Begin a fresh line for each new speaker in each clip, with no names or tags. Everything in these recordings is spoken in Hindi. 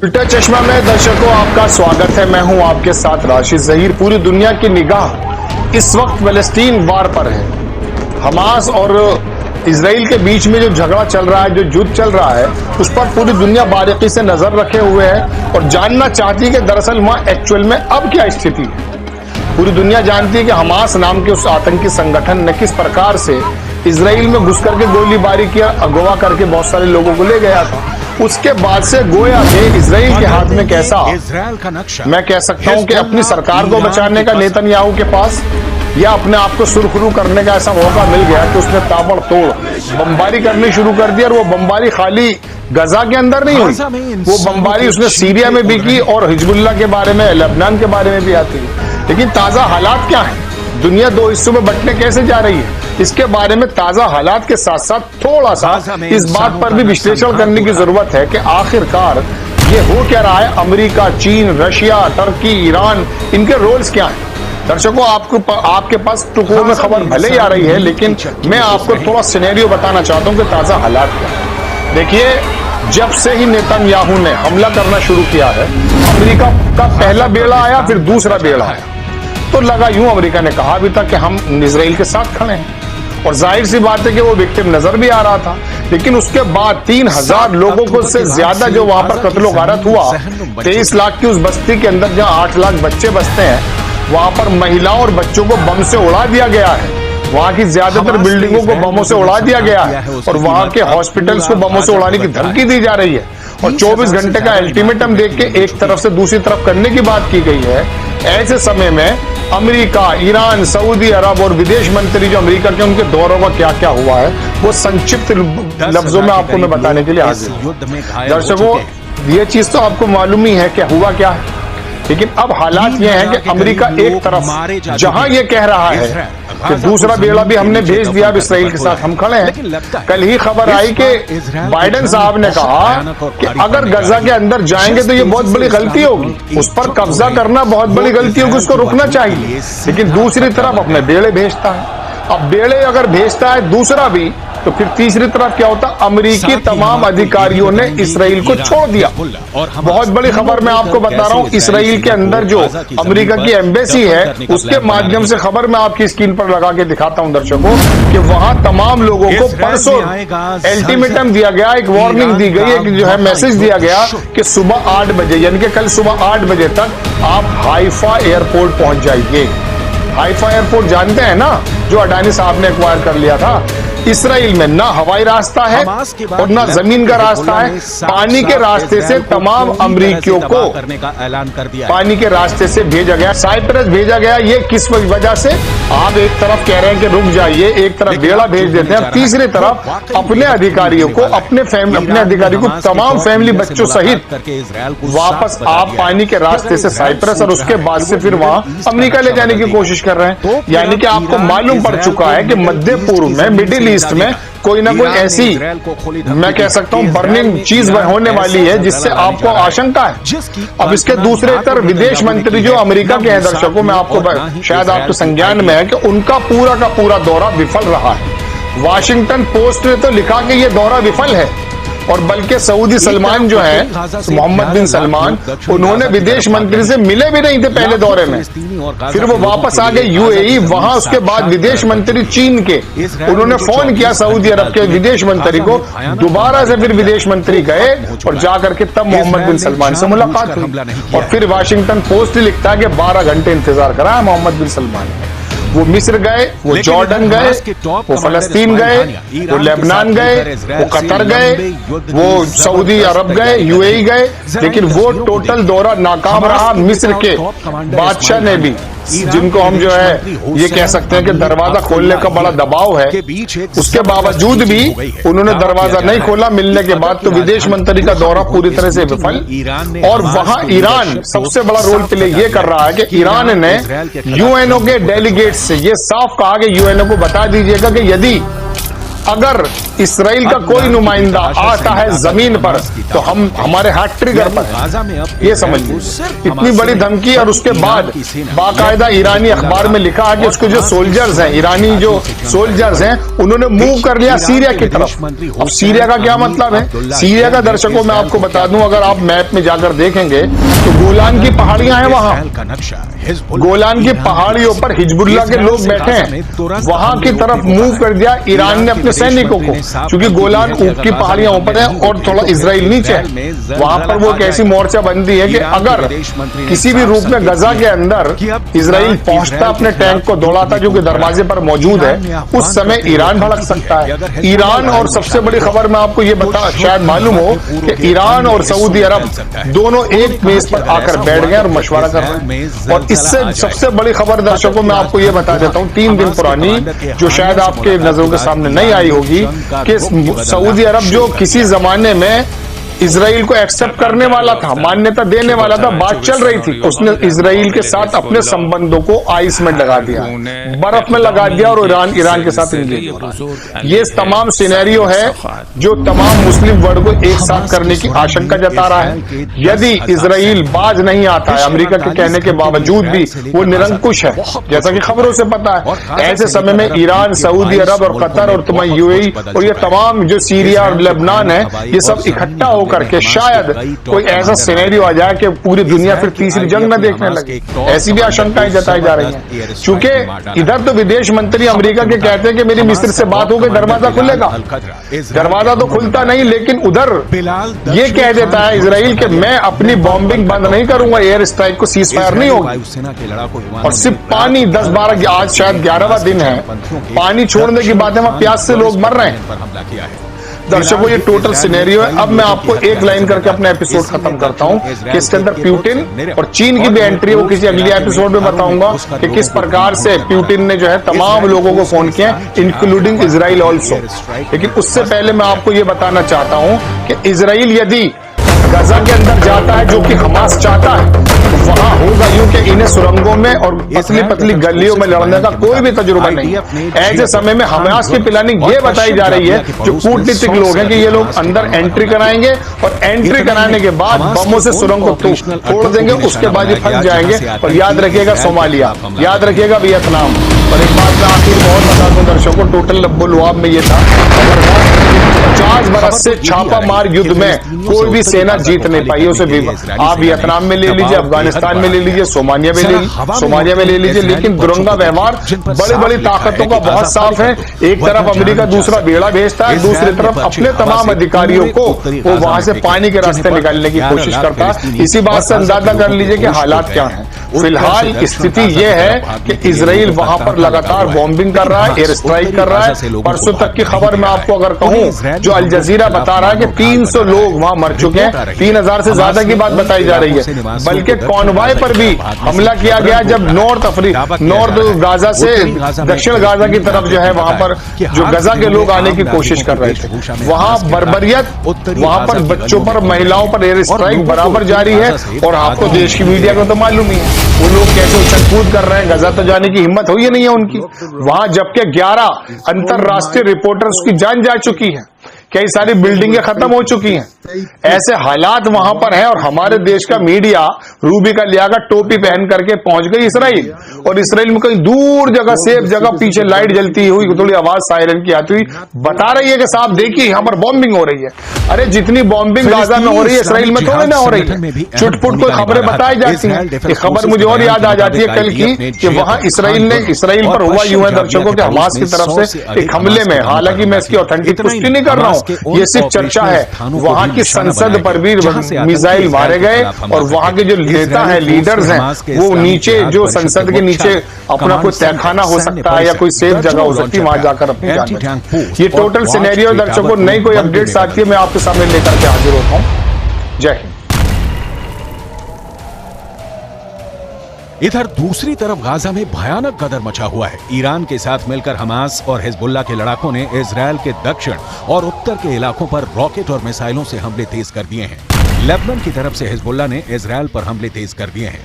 उल्टा चश्मा में दर्शकों आपका स्वागत है। मैं हूं आपके साथ राशिद ज़हीर। पूरी दुनिया की निगाह इस वक्त फलस्तीन वार पर है। हमास और इजराइल के बीच में जो झगड़ा चल रहा है, जो युद्ध चल रहा है, उस पर पूरी दुनिया बारीकी से नजर रखे हुए है और जानना चाहती है कि दरअसल वहां एक्चुअल में अब क्या स्थिति है। पूरी दुनिया जानती है कि हमास नाम के उस आतंकी संगठन ने किस प्रकार से इजराइल में घुस करके गोलीबारी किया, अगवा करके बहुत सारे लोगों को ले गया था। उसके बाद से गोया के इजराइल के हाथ में कैसा, मैं कह सकता हूं कि अपनी सरकार को बचाने का नेतन्याहू के पास या अपने आप को सुरखरू करने का ऐसा मौका मिल गया कि उसने ताबड़तोड़ बमबारी करनी शुरू कर दी। और वो बमबारी खाली गजा के अंदर नहीं हुई, वो बमबारी उसने सीरिया में भी की और हिजबुल्लाह के बारे में, लेबनान के बारे में भी आती है। लेकिन ताजा हालात क्या है, दुनिया दो हिस्सों में बंटने कैसे जा रही है, इसके बारे में ताजा हालात के साथ साथ थोड़ा सा इस बात पर भी विश्लेषण करने की जरूरत है कि आखिरकार ये हो क्या रहा है। अमेरिका, चीन, रशिया, टर्की, ईरान, इनके रोल्स क्या हैं। दर्शकों, आपके पास टुकड़ों में खबर भले ही आ रही है, लेकिन मैं आपको थोड़ा सिनेरियो बताना चाहता हूं कि ताजा हालात क्या है। देखिए, जब से ही नेतन्याहू ने हमला करना शुरू किया है, अमेरिका का पहला बेड़ा आया, फिर दूसरा बेड़ा आया, तो लगा यूं, अमेरिका ने कहा भी था कि हम इजराइल के साथ खड़े हैं और जाहिर सी बात है कि वो विक्टिम नजर भी आ रहा था। लेकिन उसके बाद 3000 लोगों को से ज्यादा जो वहां पर कत्लो गारत हुआ, 23 लाख की उस बस्ती के अंदर जहां 8 लाख बच्चे बसते हैं, वहां पर महिलाओं और बच्चों को बम से उड़ा दिया गया है। वहां की ज्यादातर बिल्डिंगों को बमों से उड़ा दिया गया है और वहां के हॉस्पिटल्स को बमों से उड़ाने की धमकी दी जा रही है और 24 घंटे का अल्टीमेटम देख के एक तरफ से दूसरी तरफ करने की बात की गई है। ऐसे समय में अमेरिका, ईरान, सऊदी अरब और विदेश मंत्री जो अमेरिका के, उनके दौरों का क्या क्या हुआ है, वो संक्षिप्त लफ्जों में आपको मैं बताने के लिए हाजिर। दर्शकों, ये चीज तो आपको मालूम ही है कि हुआ क्या है, लेकिन अब हालात ये हैं कि अमेरिका एक तरफ जहां ये कह रहा है कि दूसरा बेड़ा भी हमने भेज दिया, अब इसराइल के साथ हम खड़े हैं। कल ही खबर आई कि बाइडेन साहब ने कहा कि अगर गजा के अंदर जाएंगे तो ये बहुत बड़ी गलती होगी, उस पर कब्जा करना बहुत बड़ी गलती होगी, उसको रुकना चाहिए। लेकिन दूसरी तरफ अपने बेड़े भेजता है। अब बेड़े अगर भेजता है दूसरा भी, तो फिर तीसरी तरफ क्या होता, अमेरिकी तमाम अधिकारियों ने इसराइल को छोड़ दिया। बहुत बड़ी खबर मैं आपको बता रहा हूं, इसराइल के अंदर जो अमेरिका की एम्बेसी है, उसके माध्यम से खबर मैं आपकी स्क्रीन पर लगा के दिखाता हूं दर्शकों, कि वहां तमाम लोगों को परसों अल्टीमेटम दिया गया, एक वार्निंग दी गई, एक जो है मैसेज दिया गया कि सुबह 8 बजे, यानी कि कल सुबह 8 बजे तक आप हाइफा एयरपोर्ट पहुंच जाइए। हाइफा एयरपोर्ट जानते हैं ना, जो अडानी साहब ने एक्वायर कर लिया था। इसराइल में ना हवाई रास्ता है और ना जमीन का रास्ता है, पानी के रास्ते से तमाम अमरीकियों को
करने का ऐलान कर दिया।
पानी के रास्ते से भेजा गया, साइप्रस भेजा गया। ये किस वजह से, आप एक तरफ कह रहे हैं कि रुक जाइए, एक तरफ बेड़ा भेज देते हैं, तीसरी तरफ अपने अधिकारियों को, अपने अधिकारी को, तमाम फैमिली बच्चों सहित वापस आप पानी के रास्ते से साइप्रस और उसके बाद से फिर वहां अमेरिका ले जाने की कोशिश कर रहे हैं। यानी कि आपको मालूम पड़ चुका है कि मध्य पूर्व में, मिडिल ईस्ट में कोई ना कोई ऐसी, मैं कह सकता हूं, बर्निंग चीज होने वाली है जिससे आपको आशंका है। अब इसके दूसरे तरफ विदेश मंत्री जो अमेरिका के हैं, दर्शकों, मैं आपको शायद आपके संज्ञान में है कि उनका पूरा का पूरा दौरा विफल रहा है। वाशिंगटन पोस्ट ने तो लिखा कि यह दौरा विफल है, और बल्कि सऊदी सलमान जो है, मोहम्मद बिन सलमान, उन्होंने विदेश मंत्री से मिले भी नहीं थे पहले दौरे में, फिर वो वापस आ गए यूएई। वहां उसके बाद विदेश मंत्री चीन के, उन्होंने फोन किया सऊदी अरब के विदेश मंत्री को, दोबारा से फिर विदेश मंत्री गए और जाकर के तब मोहम्मद बिन सलमान से मुलाकात हुई। और फिर वाशिंगटन पोस्ट लिखता है कि 12 घंटे इंतजार करा मोहम्मद बिन सलमान ने। वो मिस्र गए, वो जॉर्डन गए, वो फलस्तीन गए, वो लेबनान गए, वो कतर गए, वो सऊदी अरब गए, यूएई गए, लेकिन वो टोटल दौरा नाकाम रहा। मिस्र के बादशाह ने भी, जिनको हम जो है ये कह सकते हैं कि दरवाजा खोलने का बड़ा दबाव है, उसके बावजूद भी उन्होंने दरवाजा नहीं खोला। मिलने के बाद तो विदेश मंत्री का दौरा पूरी तरह से विफल। और वहां ईरान सबसे बड़ा रोल प्ले ये कर रहा है कि ईरान ने यूएनओ के डेलीगेट से ये साफ कहा कि यूएनओ को बता दीजिएगा कि यदि अगर इसराइल का कोई नुमाइंदा आता है जमीन पर तो हम हमारे हाथ ट्रिगर पर है। ये समझिए, इतनी बड़ी धमकी और उसके बाद बाकायदा ईरानी अखबार में लिखा है कि उसके जो सोल्जर्स हैं, ईरानी जो सोल्जर्स हैं, उन्होंने मूव कर लिया सीरिया की तरफ। अब सीरिया का क्या मतलब है? सीरिया का दर्शकों मैं आपको बता दूं, अगर आप मैप में जाकर देखेंगे तो गोलान की पहाड़ियां हैं, वहां गोलान की पहाड़ियों पर हिजबुल्लाह के लोग बैठे हैं, वहां की तरफ मूव कर दिया ईरान ने अपने सैनिकों को, क्योंकि गोलान की पहाड़ियां ऊपर है और थोड़ा इजराइल नीचे है। वहां पर वो एक ऐसी मोर्चा बनती है कि अगर किसी भी रूप में गजा के अंदर इजराइल पहुंचता, अपने टैंक को दौड़ाता जो कि दरवाजे पर मौजूद है, उस समय ईरान भड़क सकता है। ईरान, और सबसे बड़ी खबर मैं आपको ये बता, शायद मालूम हो कि ईरान और सऊदी अरब दोनों एक मेज पर आकर बैठ गए और मशवरा कर रहे हैं। और इससे सबसे बड़ी खबर दर्शकों मैं आपको ये बता देता हूं, 3 दिन पुरानी, जो शायद आपके नजरों के सामने नहीं आई होगी, कि सऊदी अरब जो किसी जमाने में इजराइल को एक्सेप्ट करने वाला था, मान्यता देने वाला था, बात चल रही थी, उसने इजराइल के साथ अपने संबंधों को आइस में लगा दिया, बर्फ में लगा दिया और ईरान के साथ इंगेज हो रहा है। ये तमाम सिनेरियो है जो तमाम मुस्लिम वर्ल्ड को एक साथ करने की आशंका जता रहा है। यदि इजराइल बाज नहीं आता है, अमेरिका के कहने के बावजूद भी वो निरंकुश है, जैसा कि खबरों से पता है, ऐसे समय में ईरान, सऊदी अरब और कतर और तुम्हारी यूएई और ये तमाम जो सीरिया और लेबनान है, ये सब इकट्ठा होकर के शायद कोई ऐसा सिनेरियो आ जाए कि पूरी दुनिया फिर तीसरी जंग न देखने लगे। ऐसी भी आशंकाएं जताई जा रही हैं, क्योंकि इधर तो विदेश मंत्री अमेरिका के कहते हैं कि मेरी मिस्र से बात हो गई, दरवाजा खुलेगा। दरवाजा तो खुलता नहीं, लेकिन उधर ये कह देता है इजराइल कि मैं अपनी बॉम्बिंग बंद नहीं करूंगा, एयर स्ट्राइक को सीज फायर नहीं होगा। और सिर्फ पानी 10-12, आज शायद 11वां दिन है, पानी छोड़ने की बात है, वहां प्यास से लोग मर रहे हैं। दर्शकों ये टोटल सिनेरियो है। अब मैं आपको एक लाइन करके अपना एपिसोड खत्म करता हूं कि इसके अंदर प्यूटिन और चीन की भी एंट्री, वो किसी अगले एपिसोड में बताऊंगा कि किस प्रकार से प्यूटिन ने जो है तमाम लोगों को फोन किया, इंक्लूडिंग इजराइल ऑल्सो। लेकिन उससे पहले मैं आपको ये बताना चाहता हूं कि इजराइल यदि गजा के अंदर जाता है, जो कि हमास चाहता है, तो वहां होगा यूं कि इन्हें सुरंगों में और पतली पतली गलियों में लड़ने का कोई भी तजुर्बा नहीं। ऐसे समय में हमास की प्लानिंग ये बताई जा रही है, जो कूटनीतिक लोग हैं, कि ये लोग अंदर एंट्री कराएंगे और एंट्री कराने के बाद बमों से सुरंग को तोड़ देंगे, उसके बाद ये फंस जाएंगे। और याद रखिएगा सोमालिया, याद रखिएगा वियतनाम। और एक बात मैं आखिर बहुत बता दूं दर्शकों, टोटल लुआब में ये था, 50 बरस से छापा मार युद्ध में कोई भी सेना जीत नहीं पाई उसे। आप वियतनाम में ले लीजिए, अफगानिस्तान में ले लीजिए, सोमालिया में ले लीजिए, लेकिन दुरंगा व्यवहार बड़ी बड़ी ताकतों का बहुत साफ है। एक तरफ अमेरिका दूसरा बेड़ा भेजता है, दूसरी तरफ अपने तमाम अधिकारियों को वो वहां से पानी के रास्ते निकालने की कोशिश करता है। इसी बात से अंदाजा कर लीजिए कि हालात क्या हैं। फिलहाल स्थिति यह है कि इजराइल वहां पर लगातार बॉम्बिंग कर रहा है, एयर स्ट्राइक कर रहा है। परसों तक की खबर मैं आपको अगर कहूं, जो अल जजीरा बता रहा है कि 300 लोग वहां मर चुके हैं, 3000 से ज्यादा की बात बताई जा रही है। बल्कि कॉनवॉय पर भी हमला किया गया, जब नॉर्थ गाजा से दक्षिण गाजा की तरफ जो है वहां पर जो गजा के लोग आने की कोशिश कर रहे थे, वहां बर्बरियत, वहां पर बच्चों पर, महिलाओं पर एयर स्ट्राइक बराबर जारी है। और आपको देश की मीडिया को तो मालूम ही है वो लोग कैसे उछल कूद कर रहे हैं, गजा तो जाने की हिम्मत हुई नहीं है उनकी वहां, जबकि 11 अंतरराष्ट्रीय रिपोर्टर्स की जान जा चुकी है, कई सारी बिल्डिंगें खत्म हो चुकी हैं। ऐसे हालात वहां पर हैं और हमारे देश का मीडिया रूबी का लिया टोपी पहन करके पहुंच गई इसराइल, और इसराइल में कहीं दूर जगह, सेफ जगह, पीछे लाइट जलती हुई, थोड़ी आवाज सायरन की आती हुई बता रही है कि साहब देखिए यहाँ पर बॉम्बिंग हो रही है। अरे जितनी बॉम्बिंग गाजा में हो रही है, इसराइल में थोड़ी ना हो रही है। चुटपुट कोई खबरें बताई जाती हैं। खबर मुझे और याद आ जाती है कल की, कि वहां इसराइल पर हुआ यूं है दर्शकों के, हमास की तरफ से एक हमले में, हालांकि मैं इसकी ऑथेंटिक पुष्टि नहीं कर रहा हूं, ये सिर्फ चर्चा है, वहां की संसद पर भी मिसाइल मारे गए और वहां के जो नेता है, लीडर्स हैं, वो नीचे जो संसद के नीचे अपना कोई तहखाना हो सकता है या कोई सेफ जगह हो सकती है, वहां जाकर अपनी जान बचाएं। ये टोटल सिनेरियो दर्शकों, नई कोई अपडेट्स आती है मैं आपके सामने लेकर के हाजिर होता हूं। जय हिंद।
इधर दूसरी तरफ गाजा में भयानक गदर मचा हुआ है। ईरान के साथ मिलकर हमास और हिजबुल्लाह के लड़ाकों ने इजराइल के दक्षिण और उत्तर के इलाकों पर रॉकेट और मिसाइलों से हमले तेज कर दिए हैं। लेबनान की तरफ से हिजबुल्लाह ने इजराइल पर हमले तेज कर दिए हैं।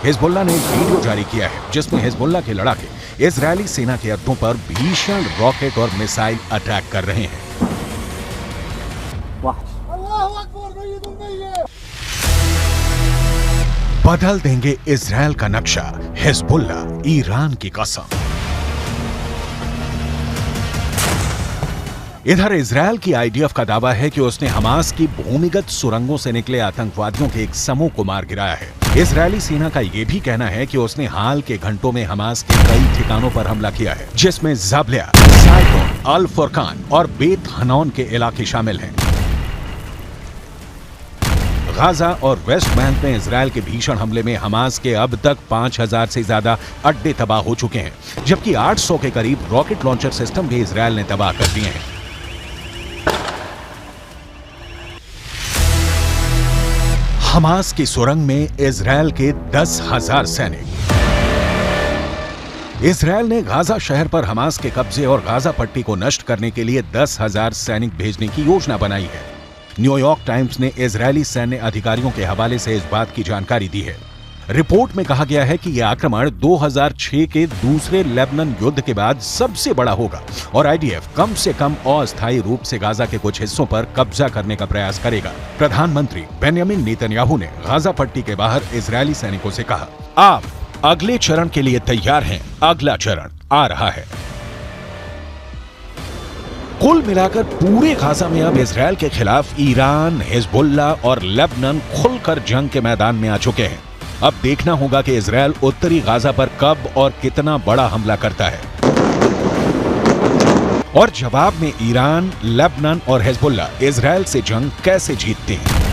हिजबुल्ला ने एक वीडियो जारी किया है जिसमें हिजबुल्ला के लड़ाके इजरायली सेना के अड्डों पर भीषण रॉकेट और मिसाइल अटैक कर रहे हैं। बदल देंगे इजरायल का नक्शा, हिजबुल्ला ईरान की कसम। इधर इजरायल की आईडीएफ का दावा है कि उसने हमास की भूमिगत सुरंगों से निकले आतंकवादियों के एक समूह को मार गिराया है। इजरायली सेना का यह भी कहना है कि उसने हाल के घंटों में हमास के कई ठिकानों पर हमला किया है, जिसमें जाबलिया, साइटोन, अल फुरकान और बेत हनौन के इलाके शामिल हैं। गाजा और वेस्ट बैंक में इजरायल के भीषण हमले में हमास के अब तक 5000 से ज्यादा अड्डे तबाह हो चुके हैं, जबकि 800 के करीब रॉकेट लॉन्चर सिस्टम भी इजरायल ने तबाह कर दिए हैं। हमास की सुरंग में इजरायल के 10,000 सैनिक। इजरायल ने गाजा शहर पर हमास के कब्जे और गाजा पट्टी को नष्ट करने के लिए 10,000 सैनिक भेजने की योजना बनाई है। न्यूयॉर्क टाइम्स ने इजरायली सैन्य अधिकारियों के हवाले से इस बात की जानकारी दी है। रिपोर्ट में कहा गया है कि यह आक्रमण 2006 के दूसरे लेबनान युद्ध के बाद सबसे बड़ा होगा और आईडीएफ कम से कम अस्थायी रूप से गाजा के कुछ हिस्सों पर कब्जा करने का प्रयास करेगा। प्रधानमंत्री बेंयामिन नेतन्याहू ने गाजा पट्टी के बाहर इजरायली सैनिकों से कहा, आप अगले चरण के लिए तैयार हैं, अगला चरण आ रहा है। कुल मिलाकर पूरे गाजा में अब इजरायल के खिलाफ ईरान, हिजबुल्ला और लेबनान खुलकर जंग के मैदान में आ चुके हैं। अब देखना होगा कि इजरायल उत्तरी गाजा पर कब और कितना बड़ा हमला करता है और जवाब में ईरान, लेबनान और हिजबुल्ला इजरायल से जंग कैसे जीतते हैं।